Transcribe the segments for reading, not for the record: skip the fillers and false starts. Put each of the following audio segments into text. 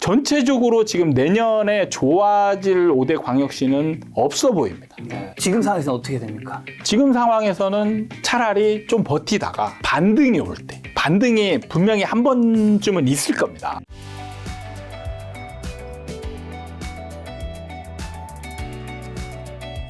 전체적으로 지금 내년에 좋아질 5대 광역시는 없어 보입니다. 지금 상황에서는 어떻게 됩니까? 지금 상황에서는 차라리 좀 버티다가 반등이 올 때, 반등이 분명히 한 번쯤은 있을 겁니다.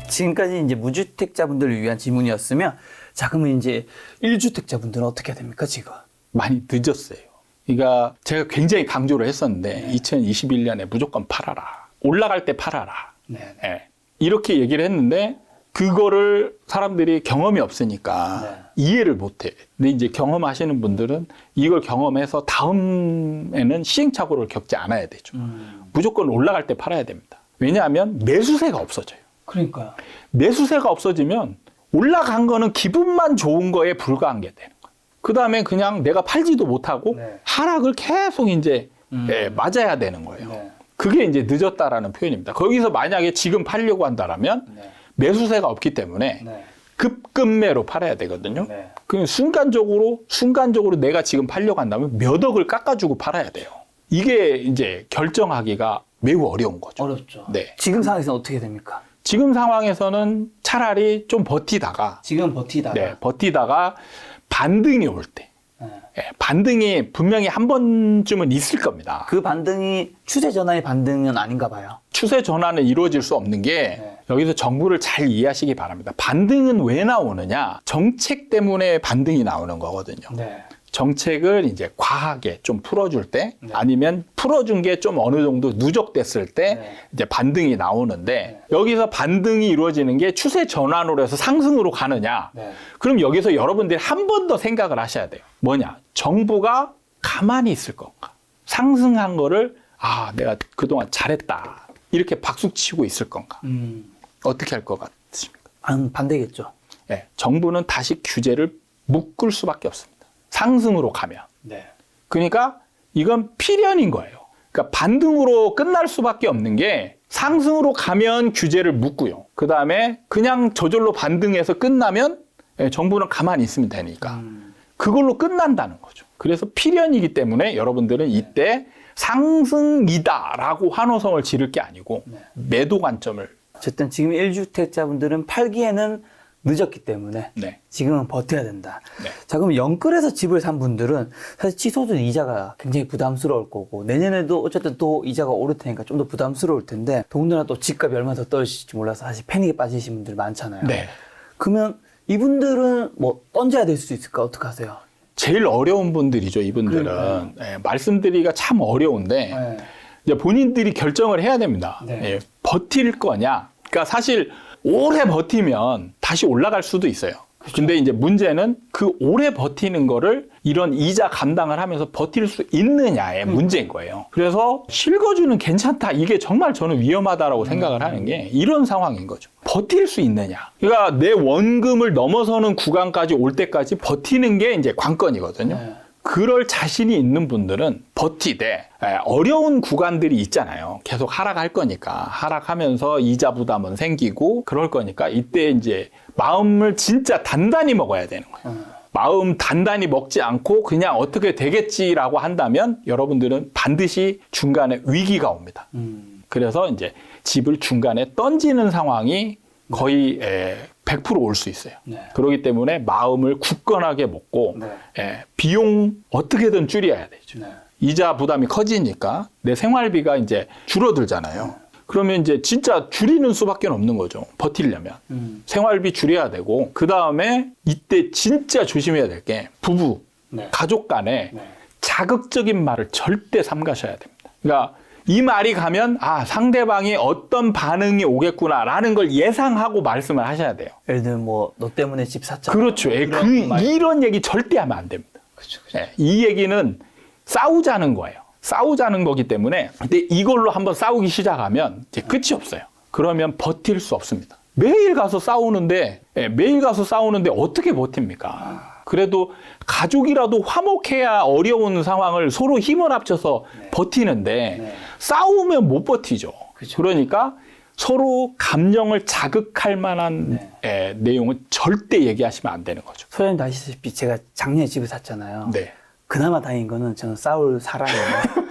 지금까지 이제 무주택자분들을 위한 질문이었으면, 자, 그러면 이제 1주택자분들은 어떻게 해야 됩니까, 지금? 많이 늦었어요. 그러니까 제가 굉장히 강조를 했었는데 2021년에 무조건 팔아라. 올라갈 때 팔아라. 예. 이렇게 얘기를 했는데 그거를 사람들이 경험이 없으니까 이해를 못해. 근데 이제 경험하시는 분들은 이걸 경험해서 다음에는 시행착오를 겪지 않아야 되죠. 무조건 올라갈 때 팔아야 됩니다. 왜냐하면 매수세가 없어져요. 그러니까요. 매수세가 없어지면 올라간 거는 기분만 좋은 거에 불과한 게 되는 거예요. 그 다음에 그냥 내가 팔지도 못하고 하락을 계속 이제 맞아야 되는 거예요. 그게 이제 늦었다라는 표현입니다. 거기서 만약에 지금 팔려고 한다라면 매수세가 없기 때문에 급매로 팔아야 되거든요. 그럼 순간적으로 내가 지금 팔려고 한다면 몇 억을 깎아주고 팔아야 돼요. 이게 이제 결정하기가 매우 어려운 거죠. 어렵죠. 네. 지금 상황에서는 어떻게 됩니까? 지금 상황에서는 차라리 좀 버티다가 지금 버티다가. 버티다가 반등이 올 때, 반등이 분명히 한 번쯤은 있을 겁니다. 그 반등이 추세 전환의 반등은 아닌가 봐요. 추세 전환은 이루어질 수 없는 게 여기서 정부를 잘 이해하시기 바랍니다. 반등은 왜 나오느냐? 정책 때문에 반등이 나오는 거거든요. 정책을 이제 과하게 좀 풀어줄 때 아니면 풀어준 게 좀 어느 정도 누적됐을 때 이제 반등이 나오는데 여기서 반등이 이루어지는 게 추세 전환으로 해서 상승으로 가느냐? 그럼 여기서 여러분들이 한 번 더 생각을 하셔야 돼요. 뭐냐? 정부가 가만히 있을 건가? 상승한 거를 내가 그동안 잘했다. 이렇게 박수 치고 있을 건가? 어떻게 할 것 같으십니까? 반대겠죠. 정부는 다시 규제를 묶을 수밖에 없습니다. 상승으로 가면. 그러니까 이건 필연인 거예요. 그러니까 반등으로 끝날 수밖에 없는 게 상승으로 가면 규제를 묶고요. 그 다음에 그냥 저절로 반등해서 끝나면 정부는 가만히 있으면 되니까 그걸로 끝난다는 거죠. 그래서 필연이기 때문에 여러분들은 이때 상승이다라고 환호성을 지를 게 아니고 매도 관점을. 어쨌든 지금 1주택자분들은 팔기에는 늦었기 때문에 지금은 버텨야 된다. 자, 그럼 영끌에서 집을 산 분들은 사실 치솟은 이자가 굉장히 부담스러울 거고 내년에도 어쨌든 또 이자가 오를 테니까 좀 더 부담스러울 텐데 더군다나 또 집값이 얼마나 더 떨어질지 몰라서 사실 패닉에 빠지신 분들 많잖아요. 그러면 이분들은 뭐 던져야 될 수도 있을까? 어떻게 하세요? 제일 어려운 분들이죠, 이분들은. 말씀드리기가 참 어려운데 이제 본인들이 결정을 해야 됩니다. 버틸 거냐? 그러니까 사실 오래 버티면 다시 올라갈 수도 있어요. 근데 이제 문제는 그 오래 버티는 거를 이런 이자 감당을 하면서 버틸 수 있느냐의 문제인 거예요. 그래서 실거주는 괜찮다. 이게 정말 저는 위험하다라고 생각을 하는 게 이런 상황인 거죠. 버틸 수 있느냐. 그러니까 내 원금을 넘어서는 구간까지 올 때까지 버티는 게 이제 관건이거든요. 그럴 자신이 있는 분들은 버티되 어려운 구간들이 있잖아요. 계속 하락할 거니까 하락하면서 이자 부담은 생기고 그럴 거니까 이때 이제 마음을 진짜 단단히 먹어야 되는 거예요. 마음 단단히 먹지 않고 그냥 어떻게 되겠지라고 한다면 여러분들은 반드시 중간에 위기가 옵니다. 그래서 이제 집을 중간에 던지는 상황이 거의 100% 올 수 있어요. 그렇기 때문에 마음을 굳건하게 먹고 비용 어떻게든 줄여야 되죠. 이자 부담이 커지니까 내 생활비가 이제 줄어들잖아요. 그러면 이제 진짜 줄이는 수밖에 없는 거죠. 버티려면. 생활비 줄여야 되고 그 다음에 이때 진짜 조심해야 될 게 부부, 가족 간에 자극적인 말을 절대 삼가셔야 됩니다. 그러니까 이 말이 가면 상대방이 어떤 반응이 오겠구나라는 걸 예상하고 말씀을 하셔야 돼요. 예를 들면 뭐 너 때문에 집 샀잖아. 그렇죠. 이런 얘기 절대 하면 안 됩니다. 이 얘기는 싸우자는 거예요. 싸우자는 거기 때문에 근데 이걸로 한번 싸우기 시작하면 이제 끝이 없어요. 그러면 버틸 수 없습니다. 매일 가서 싸우는데 어떻게 버팁니까? 그래도 가족이라도 화목해야 어려운 상황을 서로 힘을 합쳐서 버티는데 싸우면 못 버티죠. 그러니까 서로 감정을 자극할 만한 내용은 절대 얘기하시면 안 되는 거죠. 소장님도 아시다시피 제가 작년에 집을 샀잖아요. 그나마 다행인 거는 저는 싸울 사람이에요.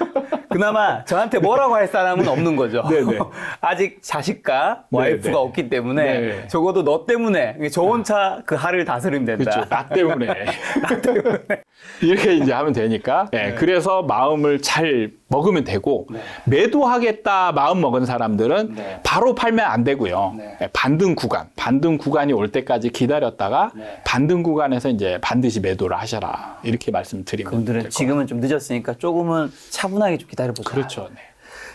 그나마 저한테 뭐라고 할 사람은 없는 거죠. 네네. 아직 자식과 와이프가 네네. 없기 때문에 네. 적어도 너 때문에 저 혼자 그 할을 다스리면 된다. 그렇죠. 나 때문에. 이렇게 이제 하면 되니까. 네. 그래서 마음을 잘 먹으면 되고, 네. 매도하겠다 마음 먹은 사람들은 네. 바로 팔면 안 되고요. 네. 반등 구간이 올 때까지 기다렸다가 네. 반등 구간에서 이제 반드시 매도를 하셔라. 이렇게 말씀드리면 될 그분들은 것 지금은 좀 늦었으니까 조금은 차분하게 좀 기다려보자. 그렇죠. 네.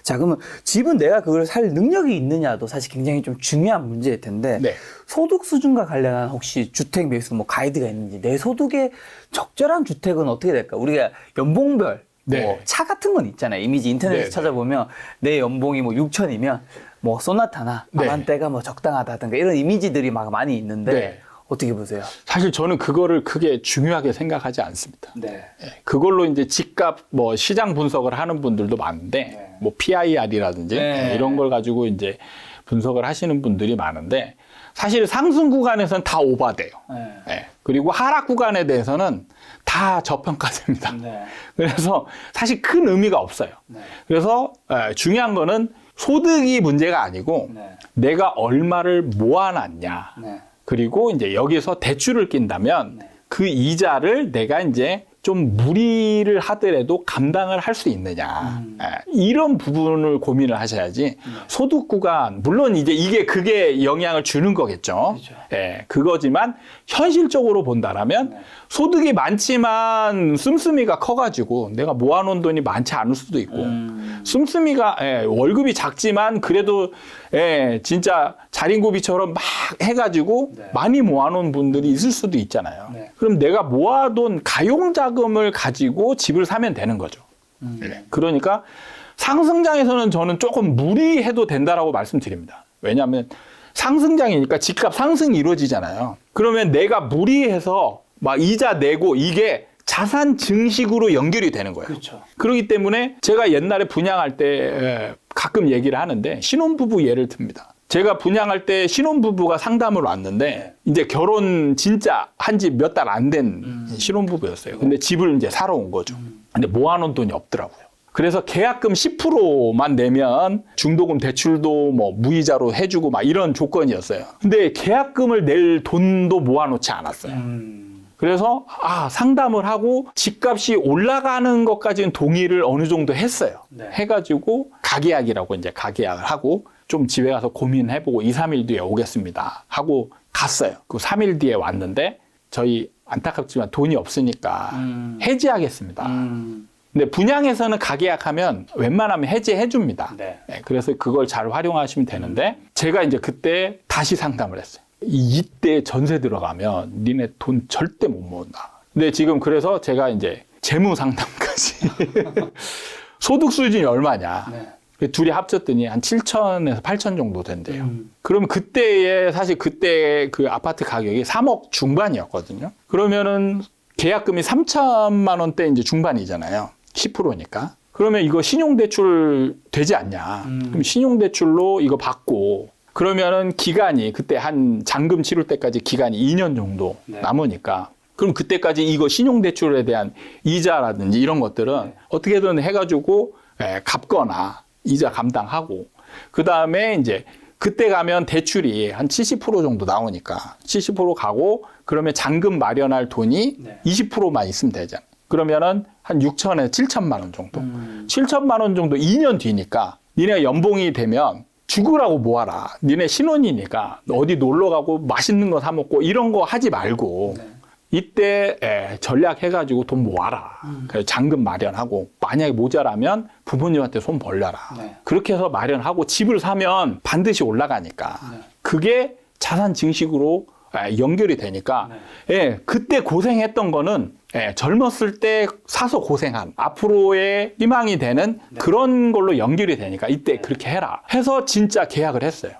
자, 그러면 집은 내가 그걸 살 능력이 있느냐도 사실 굉장히 좀 중요한 문제일 텐데 네. 소득 수준과 관련한 혹시 주택 매수 뭐 가이드가 있는지 내 소득에 적절한 주택은 어떻게 될까? 우리가 연봉별 네. 뭐 차 같은 건 있잖아요. 이미지 인터넷에서 네, 찾아보면 내 연봉이 뭐 6천이면 뭐 소나타나 네. 아반떼가 뭐 적당하다든가 이런 이미지들이 막 많이 있는데 네. 어떻게 보세요? 사실 저는 그거를 크게 중요하게 생각하지 않습니다. 네. 예, 그걸로 이제 집값 뭐 시장 분석을 하는 분들도 많은데 네. 뭐 PIR이라든지 네. 이런 걸 가지고 이제 분석을 하시는 분들이 많은데 사실 상승 구간에서는 다 오바돼요. 네. 예, 그리고 하락 구간에 대해서는 다 저평가됩니다. 네. 그래서 사실 큰 의미가 없어요. 네. 그래서 중요한 거는 소득이 문제가 아니고 네. 내가 얼마를 모아놨냐. 네. 그리고 이제 여기서 대출을 낀다면 네. 그 이자를 내가 이제 좀 무리를 하더라도 감당을 할 수 있느냐. 이런 부분을 고민을 하셔야지 소득 구간, 물론 이제 그게 영향을 주는 거겠죠. 그렇죠. 예, 그거지만 현실적으로 본다라면 소득이 많지만 씀씀이가 커가지고 내가 모아놓은 돈이 많지 않을 수도 있고 씀씀이가 월급이 작지만 그래도 진짜 자린고비처럼 막 해가지고 네. 많이 모아놓은 분들이 있을 수도 있잖아요. 네. 그럼 내가 모아둔 가용자금을 가지고 집을 사면 되는 거죠. 네. 그러니까 상승장에서는 저는 조금 무리해도 된다라고 말씀드립니다. 왜냐하면 상승장이니까 집값 상승이 이루어지잖아요. 그러면 내가 무리해서 막 이자 내고 이게 자산 증식으로 연결이 되는 거예요. 그렇죠. 그렇기 때문에 제가 옛날에 분양할 때 가끔 얘기를 하는데 신혼부부 예를 듭니다. 제가 분양할 때 신혼부부가 상담을 왔는데 이제 결혼 진짜 한 지 몇 달 안 된 신혼부부였어요. 근데 집을 이제 사러 온 거죠. 근데 모아놓은 돈이 없더라고요. 그래서 계약금 10%만 내면 중도금 대출도 뭐 무이자로 해주고 막 이런 조건이었어요. 근데 계약금을 낼 돈도 모아놓지 않았어요. 그래서 상담을 하고 집값이 올라가는 것까지는 동의를 어느 정도 했어요. 네. 해가지고 가계약이라고 이제 가계약을 하고 좀 집에 가서 고민해보고 2, 3일 뒤에 오겠습니다 하고 갔어요. 그 3일 뒤에 왔는데 저희 안타깝지만 돈이 없으니까 해지하겠습니다. 근데 분양에서는 가계약하면 웬만하면 해지해 줍니다. 네. 그래서 그걸 잘 활용하시면 되는데 제가 이제 그때 다시 상담을 했어요. 이때 전세 들어가면 니네 돈 절대 못 모은다. 근데 지금 그래서 제가 이제 재무 상담까지 소득 수준이 얼마냐. 네. 둘이 합쳤더니 한 7천에서 8천 정도 된대요. 그럼 사실 그때 그 아파트 가격이 3억 중반이었거든요. 그러면은 계약금이 3천만 원대 이제 중반이잖아요. 10%니까. 그러면 이거 신용대출 되지 않냐. 그럼 신용대출로 이거 받고 그러면은 기간이 그때 한 잔금 치를 때까지 기간이 2년 정도 네. 남으니까 그럼 그때까지 이거 신용대출에 대한 이자라든지 이런 것들은 네. 어떻게든 해가지고 갚거나 이자 감당하고 그 다음에 이제 그때 가면 대출이 한 70% 정도 나오니까 70% 가고 그러면 잔금 마련할 돈이 네. 20%만 있으면 되잖아요. 그러면은 한 6천에서 7천만 원 정도. 7천만 원 정도 2년 뒤니까 니네 연봉이 되면 죽으라고 모아라. 니네 신혼이니까 어디 놀러 가고 맛있는 거 사 먹고 이런 거 하지 말고 네. 이때 전략해가지고 돈 모아라. 그래서 잔금 마련하고 만약에 모자라면 부모님한테 손 벌려라. 네. 그렇게 해서 마련하고 집을 사면 반드시 올라가니까 네. 그게 자산 증식으로 연결이 되니까 그때 고생했던 거는 젊었을 때 사서 고생한 앞으로의 희망이 되는 그런 걸로 연결이 되니까 이때 그렇게 해라 해서 진짜 계약을 했어요.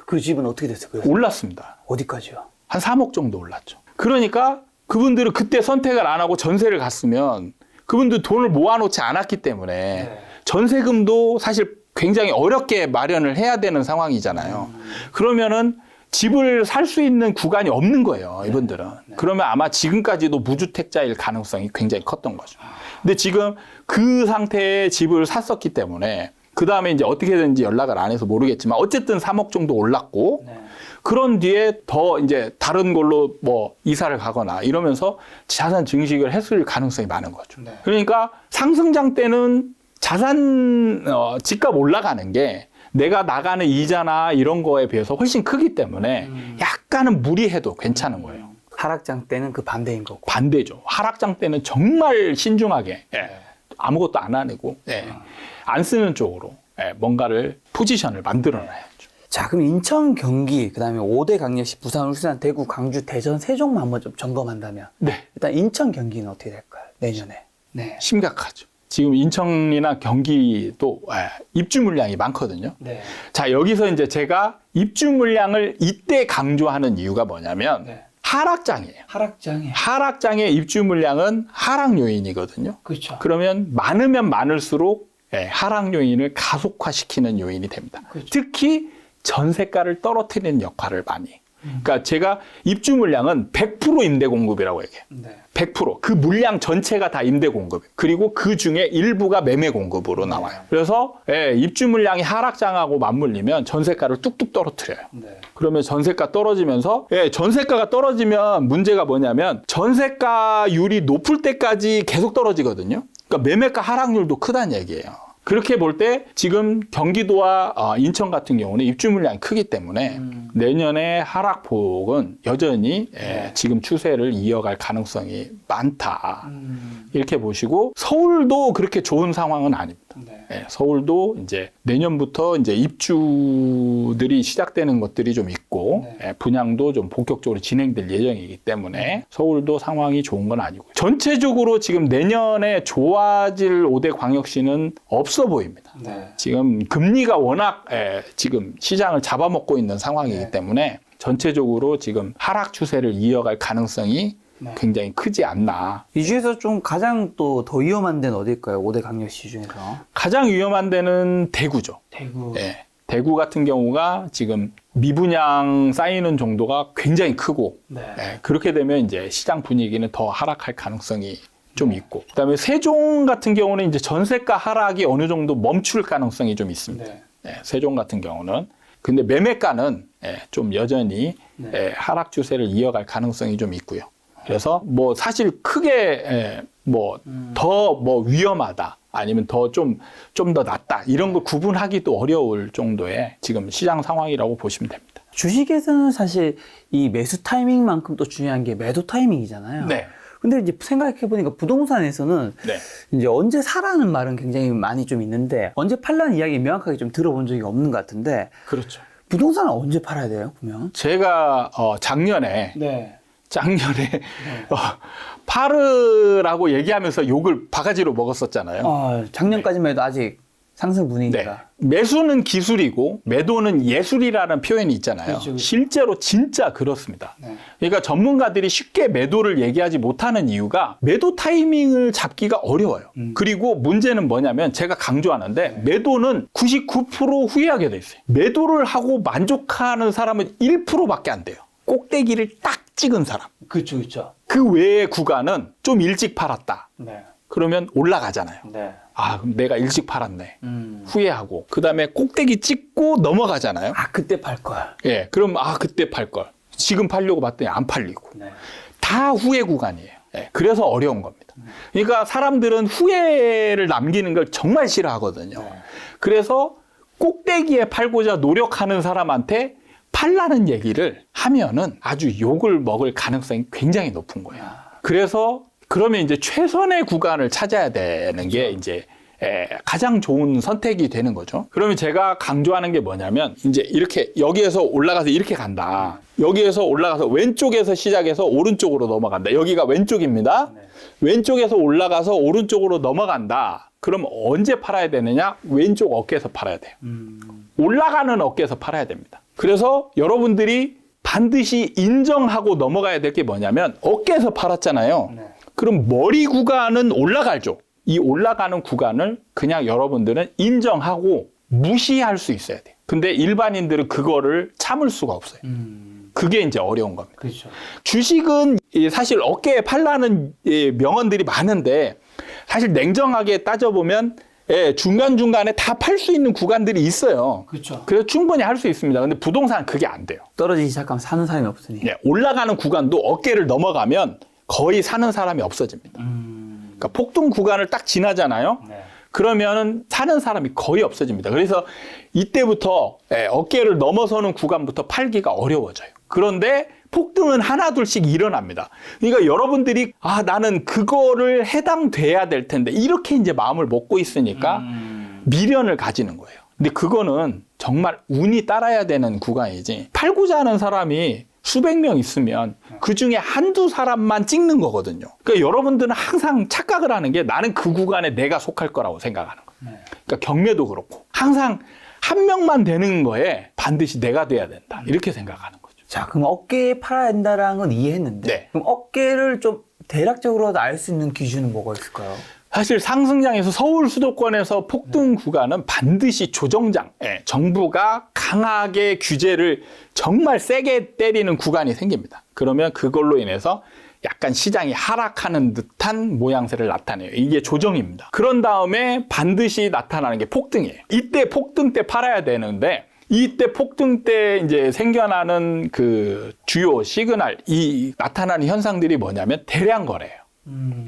그 집은 어떻게 됐어요? 올랐습니다. 어디까지요? 한 3억 정도 올랐죠. 그러니까 그분들은 그때 선택을 안 하고 전세를 갔으면 그분들 돈을 모아놓지 않았기 때문에 전세금도 사실 굉장히 어렵게 마련을 해야 되는 상황이잖아요. 그러면은 집을 살 수 있는 구간이 없는 거예요, 이분들은. 네. 그러면 아마 지금까지도 무주택자일 가능성이 굉장히 컸던 거죠. 근데 지금 그 상태의 집을 샀었기 때문에 그 다음에 이제 어떻게든지 연락을 안 해서 모르겠지만 어쨌든 3억 정도 올랐고 네. 그런 뒤에 더 이제 다른 걸로 뭐 이사를 가거나 이러면서 자산 증식을 했을 가능성이 많은 거죠. 네. 그러니까 상승장 때는 자산 집값 올라가는 게 내가 나가는 이자나 이런 거에 비해서 훨씬 크기 때문에 약간은 무리해도 괜찮은 거예요. 하락장 때는 그 반대인 거고. 반대죠. 하락장 때는 정말 신중하게 아무것도 안 하고 안 쓰는 쪽으로 뭔가를 포지션을 만들어놔야죠. 자, 그럼 인천, 경기, 그다음에 5대 강력시, 부산, 울산, 대구, 광주, 대전, 세종만 한번 좀 점검한다면 일단 인천, 경기는 어떻게 될까요? 내년에. 네. 심각하죠. 지금 인천이나 경기도 입주 물량이 많거든요. 네. 자, 여기서 이제 제가 입주 물량을 이때 강조하는 이유가 뭐냐면 하락장이에요. 하락장의 입주 물량은 하락 요인이거든요. 그렇죠. 그러면 많으면 많을수록 하락 요인을 가속화시키는 요인이 됩니다. 그렇죠. 특히 전세가를 떨어뜨리는 역할을 많이. 그러니까 제가 입주 물량은 100% 임대 공급이라고 얘기해요. 네. 100%. 그 물량 전체가 다 임대 공급. 그리고 그 중에 일부가 매매 공급으로 나와요. 그래서 입주 물량이 하락장하고 맞물리면 전세가를 뚝뚝 떨어뜨려요. 네. 그러면 전세가 떨어지면서 전세가가 떨어지면 문제가 뭐냐면 전세가율이 높을 때까지 계속 떨어지거든요. 그러니까 매매가 하락률도 크다는 얘기예요. 그렇게 볼 때 지금 경기도와 인천 같은 경우는 입주 물량이 크기 때문에 내년에 하락폭은 여전히 지금 추세를 이어갈 가능성이 많다. 이렇게 보시고 서울도 그렇게 좋은 상황은 아닙니다. 서울도 이제 내년부터 이제 입주들이 시작되는 것들이 좀 있고 분양도 좀 본격적으로 진행될 예정이기 때문에 서울도 상황이 좋은 건 아니고요. 전체적으로 지금 내년에 좋아질 5대 광역시는 없어 보입니다. 지금 금리가 워낙 지금 시장을 잡아먹고 있는 상황이기 때문에 전체적으로 지금 하락 추세를 이어갈 가능성이 굉장히 크지 않나. 이 중에서 좀 가장 또 더 위험한 데는 어딜까요? 5대 강력시 중에서. 가장 위험한 데는 대구죠. 대구. 대구 같은 경우가 지금 미분양 쌓이는 정도가 굉장히 크고 그렇게 되면 이제 시장 분위기는 더 하락할 가능성이 좀 있고 그다음에 세종 같은 경우는 이제 전세가 하락이 어느 정도 멈출 가능성이 좀 있습니다. 세종 같은 경우는 근데 매매가는 좀 여전히 하락 추세를 이어갈 가능성이 좀 있고요. 그래서 뭐 사실 크게 뭐 더 뭐 위험하다 아니면 더 좀 더 낫다 이런 걸 구분하기도 어려울 정도의 지금 시장 상황이라고 보시면 됩니다. 주식에서는 사실 이 매수 타이밍만큼 또 중요한 게 매도 타이밍이잖아요. 근데 이제 생각해보니까 부동산에서는 이제 언제 사라는 말은 굉장히 많이 좀 있는데 언제 팔라는 이야기 명확하게 좀 들어본 적이 없는 것 같은데. 그렇죠. 부동산은 언제 팔아야 돼요, 보면? 제가 작년에 파르라고 얘기하면서 욕을 바가지로 먹었었잖아요. 작년까지만 해도 아직 상승 분위기가. 매수는 기술이고 매도는 예술이라는 표현이 있잖아요. 그렇죠. 실제로 진짜 그렇습니다. 그러니까 전문가들이 쉽게 매도를 얘기하지 못하는 이유가 매도 타이밍을 잡기가 어려워요. 그리고 문제는 뭐냐면 제가 강조하는데 매도는 99% 후회하게 돼 있어요. 매도를 하고 만족하는 사람은 1%밖에 안 돼요. 꼭대기를 딱 찍은 사람. 그렇죠. 그 외의 구간은 좀 일찍 팔았다. 그러면 올라가잖아요. 아, 그럼 내가 일찍 팔았네. 후회하고. 그 다음에 꼭대기 찍고 넘어가잖아요. 아, 그때 팔 걸. 그럼 그때 팔 걸. 지금 팔려고 봤더니 안 팔리고. 다 후회 구간이에요. 그래서 어려운 겁니다. 그러니까 사람들은 후회를 남기는 걸 정말 싫어하거든요. 그래서 꼭대기에 팔고자 노력하는 사람한테 팔라는 얘기를 하면은 아주 욕을 먹을 가능성이 굉장히 높은 거예요. 그래서 그러면 이제 최선의 구간을 찾아야 되는 게 이제 가장 좋은 선택이 되는 거죠. 그러면 제가 강조하는 게 뭐냐면 이제 이렇게 여기에서 올라가서 이렇게 간다. 여기에서 올라가서 왼쪽에서 시작해서 오른쪽으로 넘어간다. 여기가 왼쪽입니다. 왼쪽에서 올라가서 오른쪽으로 넘어간다. 그럼 언제 팔아야 되느냐? 왼쪽 어깨에서 팔아야 돼요. 올라가는 어깨에서 팔아야 됩니다. 그래서 여러분들이 반드시 인정하고 넘어가야 될 게 뭐냐면 어깨에서 팔았잖아요. 그럼 머리 구간은 올라가죠. 이 올라가는 구간을 그냥 여러분들은 인정하고 무시할 수 있어야 돼요. 근데 일반인들은 그거를 참을 수가 없어요. 그게 이제 어려운 겁니다. 그렇죠. 주식은 사실 어깨에 팔라는 명언들이 많은데 사실 냉정하게 따져보면 중간중간에 다 팔 수 있는 구간들이 있어요. 그렇죠. 그래서 충분히 할 수 있습니다. 근데 부동산은 그게 안 돼요. 떨어지기 시작하면 사는 사람이 없으니. 올라가는 구간도 어깨를 넘어가면 거의 사는 사람이 없어집니다. 그러니까 폭등 구간을 딱 지나잖아요. 네. 그러면은 사는 사람이 거의 없어집니다. 그래서 이때부터 어깨를 넘어서는 구간부터 팔기가 어려워져요. 그런데 폭등은 하나둘씩 일어납니다. 그러니까 여러분들이 나는 그거를 해당돼야 될 텐데 이렇게 이제 마음을 먹고 있으니까 미련을 가지는 거예요. 근데 그거는 정말 운이 따라야 되는 구간이지 팔고자 하는 사람이 수백 명 있으면 그 중에 한두 사람만 찍는 거거든요. 그러니까 여러분들은 항상 착각을 하는 게 나는 그 구간에 내가 속할 거라고 생각하는 거예요. 그러니까 경매도 그렇고 항상 한 명만 되는 거에 반드시 내가 돼야 된다. 이렇게 생각하는 거죠. 자, 그럼 어깨에 팔아야 된다는 건 이해했는데 네. 그럼 어깨를 좀 대략적으로라도 알 수 있는 기준은 뭐가 있을까요? 사실 상승장에서 서울 수도권에서 폭등 구간은 반드시 조정장, 정부가 강하게 규제를 정말 세게 때리는 구간이 생깁니다. 그러면 그걸로 인해서 약간 시장이 하락하는 듯한 모양새를 나타내요. 이게 조정입니다. 그런 다음에 반드시 나타나는 게 폭등이에요. 이때 폭등 때 팔아야 되는데 이때 폭등 때 이제 생겨나는 그 주요 시그널, 이 나타나는 현상들이 뭐냐면 대량 거래예요.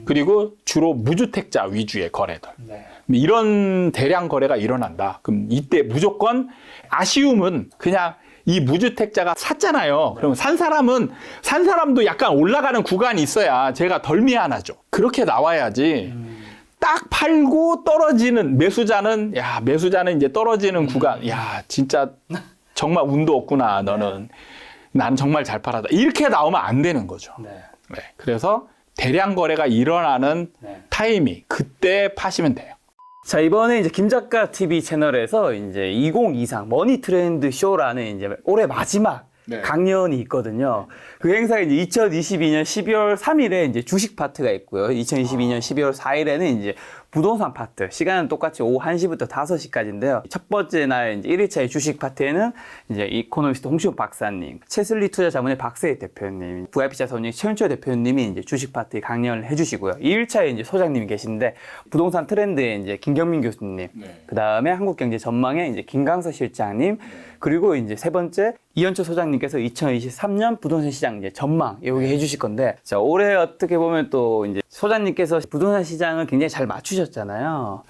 그리고 주로 무주택자 위주의 거래들. 네. 이런 대량 거래가 일어난다. 그럼 이때 무조건 아쉬움은 그냥 이 무주택자가 샀잖아요. 그러면 산 사람도 약간 올라가는 구간이 있어야 제가 덜 미안하죠. 그렇게 나와야지. 딱 팔고 떨어지는 매수자는 이제 떨어지는 구간. 진짜 정말 운도 없구나. 너는. 나는 정말 잘 팔았다. 이렇게 나오면 안 되는 거죠. 네. 그래서 대량 거래가 일어나는 타이밍, 그때 파시면 돼요. 자, 이번에 이제 김작가 TV 채널에서 이제 2023 머니 트렌드 쇼라는 이제 올해 마지막 강연이 있거든요. 그 행사가 이제 2022년 12월 3일에 이제 주식 파트가 있고요. 2022년 12월 4일에는 이제 부동산 파트. 시간은 똑같이 오후 1시부터 5시까지인데요. 첫 번째 날 이제 1일차의 주식 파트에는 이제 이코노미스트 홍시훈 박사님, 채슬리 투자자문의 박세희 대표님, VIP 자손님 최윤철 대표님이 이제 주식 파트에 강연을 해주시고요. 2일차에 이제 소장님이 계신데 부동산 트렌드에 이제 김경민 교수님, 그 다음에 한국경제 전망에 이제 김강서 실장님, 그리고 이제 세 번째 이현철 소장님께서 2023년 부동산 시장 이제 전망 여기 해주실 건데, 자, 올해 어떻게 보면 또 이제 소장님께서 부동산 시장을 굉장히 잘 맞추셨잖아요.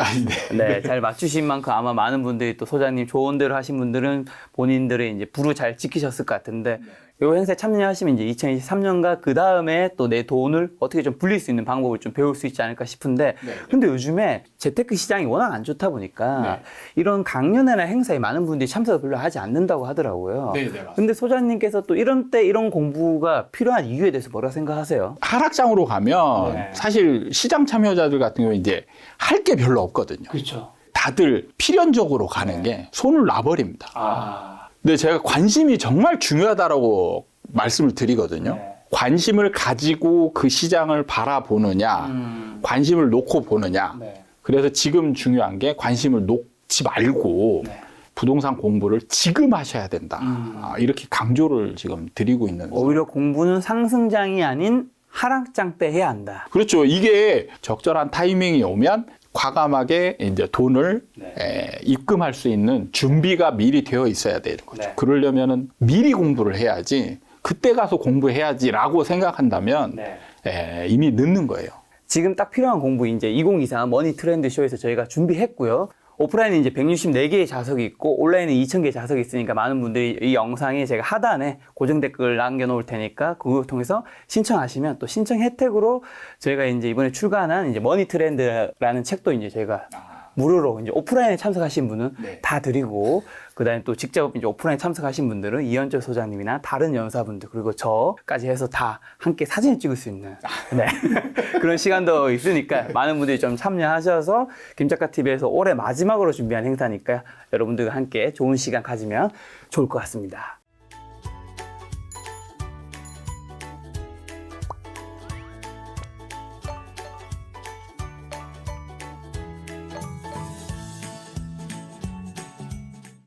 네, 잘 맞추신 만큼 아마 많은 분들이 또 소장님 좋은 대로 하신 분들은 본인들의 이제 부를 잘 지키셨을 것 같은데, 이 행사에 참여하시면 이제 2023년과 그 다음에 또 내 돈을 어떻게 좀 불릴 수 있는 방법을 좀 배울 수 있지 않을까 싶은데, 근데 요즘에 재테크 시장이 워낙 안 좋다 보니까 이런 강연회나 행사에 많은 분들이 참석을 별로 하지 않는다고 하더라고요. 근데 소장님께서 또 이런 때 이런 공부가 필요한 이유에 대해서 뭐라고 생각하세요? 하락장으로 가면 사실 시장 참여자들 같은 경우 이제 할 게 별로 없거든요. 그렇죠. 다들 필연적으로 가는 게 손을 놔버립니다. 근데 제가 관심이 정말 중요하다라고 말씀을 드리거든요. 관심을 가지고 그 시장을 바라보느냐, 관심을 놓고 보느냐. 그래서 지금 중요한 게 관심을 놓지 말고 부동산 공부를 지금 하셔야 된다. 이렇게 강조를 지금 드리고 있는 거예요. 오히려 공부는 상승장이 아닌 하락장 때 해야 한다. 그렇죠. 이게 적절한 타이밍이 오면 과감하게 이제 돈을 입금할 수 있는 준비가 미리 되어 있어야 되는 거죠. 그러려면은 미리 공부를 해야지, 그때 가서 공부해야지라고 생각한다면 이미 늦는 거예요. 지금 딱 필요한 공부 이제 2023 머니 트렌드 쇼에서 저희가 준비했고요. 오프라인은 이제 164개의 자석이 있고 온라인은 2,000개의 자석이 있으니까 많은 분들이 이 영상에 제가 하단에 고정 댓글 남겨놓을 테니까 그걸 통해서 신청하시면 또 신청 혜택으로 저희가 이제 이번에 출간한 이제 머니 트렌드라는 책도 이제 저희가 무료로 이제 오프라인에 참석하신 분은 다 드리고, 그다음에 또 직접 이제 오프라인에 참석하신 분들은 이현철 소장님이나 다른 연사분들 그리고 저까지 해서 다 함께 사진을 찍을 수 있는 그런 시간도 있으니까 많은 분들이 좀 참여하셔서 김작가 TV에서 올해 마지막으로 준비한 행사니까 여러분들과 함께 좋은 시간 가지면 좋을 것 같습니다.